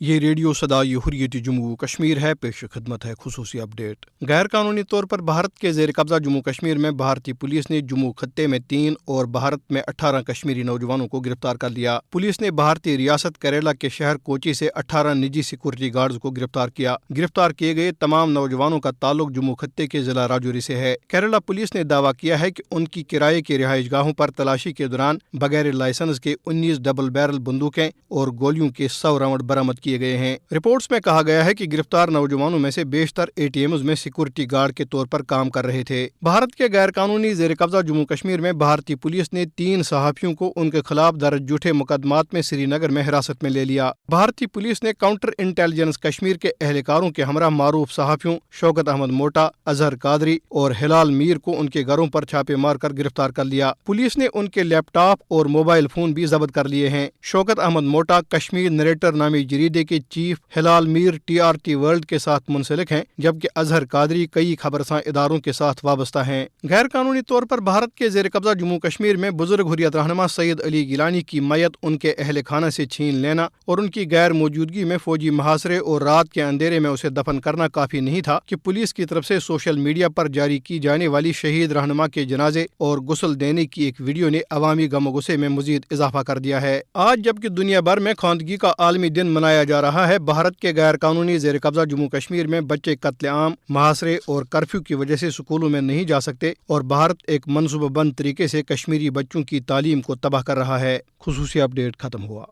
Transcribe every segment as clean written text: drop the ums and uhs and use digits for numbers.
یہ ریڈیو صدائے حریت جموں کشمیر ہے، پیش خدمت ہے خصوصی اپڈیٹ۔ غیر قانونی طور پر بھارت کے زیر قبضہ جموں کشمیر میں بھارتی پولیس نے جموں خطے میں 3 اور بھارت میں 18 کشمیری نوجوانوں کو گرفتار کر لیا۔ پولیس نے بھارتی ریاست کیرالہ کے شہر کوچی سے 18 نجی سیکورٹی گارڈز کو گرفتار کیا۔ گرفتار کیے گئے تمام نوجوانوں کا تعلق جموں خطے کے ضلع راجوری سے ہے۔ کیرالہ پولیس نے دعویٰ کیا ہے کہ ان کی کرائے کی رہائش گاہوں پر تلاشی کے دوران بغیر لائسنس کے 19 ڈبل بیرل بندوقیں اور گولیوں کے 100 راؤنڈ برآمد کیے گئے ہیں۔ رپورٹس میں کہا گیا ہے کہ گرفتار نوجوانوں میں سے بیشتر ATMs میں سیکورٹی گارڈ کے طور پر کام کر رہے تھے۔ بھارت کے غیر قانونی زیر قبضہ جموں کشمیر میں بھارتی پولیس نے 3 صحافیوں کو ان کے خلاف درج جھوٹے مقدمات میں سری نگر میں حراست میں لے لیا۔ بھارتی پولیس نے کاؤنٹر انٹیلیجنس کشمیر کے اہلکاروں کے ہمراہ معروف صحافیوں شوکت احمد موٹا، اظہر قادری اور ہلال میر کو ان کے گھروں پر چھاپے مار کر گرفتار کر لیا۔ پولیس نے ان کے لیپ ٹاپ اور موبائل فون بھی ضبط کر لیے ہیں۔ شوکت احمد موٹا کشمیر نریٹر نامی جریدے کے چیف، ہلال میر TRT ورلڈ کے ساتھ منسلک ہیں، جبکہ اظہر قادری کئی خبرساں اداروں کے ساتھ وابستہ ہیں۔ غیر قانونی طور پر بھارت کے زیر قبضہ جموں کشمیر میں بزرگ حریت رہنما سید علی گیلانی کی میت ان کے اہل خانہ سے چھین لینا اور ان کی غیر موجودگی میں فوجی محاصرے اور رات کے اندھیرے میں اسے دفن کرنا کافی نہیں تھا کہ پولیس کی طرف سے سوشل میڈیا پر جاری کی جانے والی شہید رہنما کے جنازے اور غسل دینے کی ایک ویڈیو نے عوامی غم و غصے میں مزید اضافہ کر دیا ہے۔ آج جبکہ دنیا بھر میں خواندگی کا عالمی دن منایا جا رہا ہے، بھارت کے غیر قانونی زیر قبضہ جموں کشمیر میں بچے قتل عام، محاصرے اور کرفیو کی وجہ سے سکولوں میں نہیں جا سکتے اور بھارت ایک منصوبہ بند طریقے سے کشمیری بچوں کی تعلیم کو تباہ کر رہا ہے۔ خصوصی اپڈیٹ ختم ہوا۔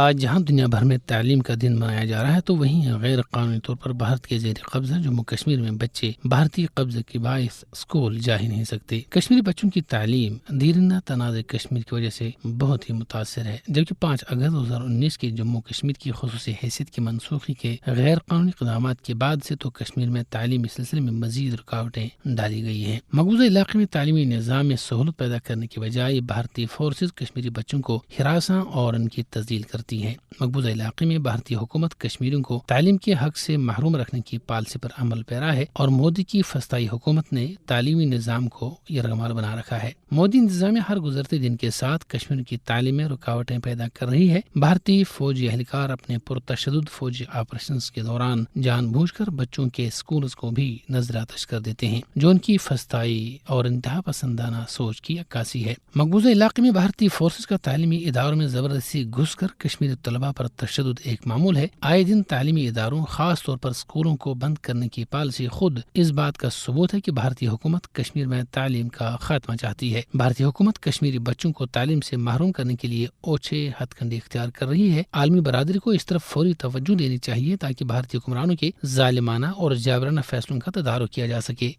آج جہاں دنیا بھر میں تعلیم کا دن منایا جا رہا ہے تو وہیں غیر قانونی طور پر بھارت کے زیر قبضہ جموں کشمیر میں بچے بھارتی قبضے کے باعث اسکول جا ہی نہیں سکتے۔ کشمیری بچوں کی تعلیم دیرینہ تنازع کشمیر کی وجہ سے بہت ہی متاثر ہے، جبکہ 5 اگست 2019 کی جموں کشمیر کی خصوصی حیثیت کی منسوخی کے غیر قانونی اقدامات کے بعد سے تو کشمیر میں تعلیمی سلسلے میں مزید رکاوٹیں ڈالی گئی ہیں۔ مقبوضہ علاقے میں تعلیمی نظام میں سہولت پیدا کرنے کے بجائے بھارتی فورسز کشمیری بچوں کو ہراساں اور ان کی تذلیل کرتی ہے۔ مقبوضہ علاقے میں بھارتی حکومت کشمیریوں کو تعلیم کے حق سے محروم رکھنے کی پالیسی پر عمل پیرا ہے اور مودی کی فسطائی حکومت نے تعلیمی نظام کو یرغمال بنا رکھا ہے۔ مودی انتظامیہ ہر گزرتے دن کے ساتھ کشمیر کی تعلیم میں رکاوٹیں پیدا کر رہی ہے۔ بھارتی فوجی اہلکار اپنے پرتشدد فوجی آپریشنز کے دوران جان بوجھ کر بچوں کے اسکولز کو بھی نظر آتش کر دیتے ہیں، جو ان کی فسطائی اور انتہا پسندانہ سوچ کی عکاسی ہے۔ مقبوضہ علاقے میں بھارتی فورسز کا تعلیمی اداروں میں زبردستی گھس کر کشمیری طلباء پر تشدد ایک معمول ہے۔ آئے دن تعلیمی اداروں، خاص طور پر اسکولوں کو بند کرنے کی پالیسی خود اس بات کا ثبوت ہے کہ بھارتی حکومت کشمیر میں تعلیم کا خاتمہ چاہتی ہے۔ بھارتی حکومت کشمیری بچوں کو تعلیم سے محروم کرنے کے لیے اوچھے ہتھ کنڈے اختیار کر رہی ہے۔ عالمی برادری کو اس طرف فوری توجہ دینی چاہیے تاکہ بھارتی حکمرانوں کے ظالمانہ اور جابرانہ فیصلوں کا تدارک کیا جا سکے۔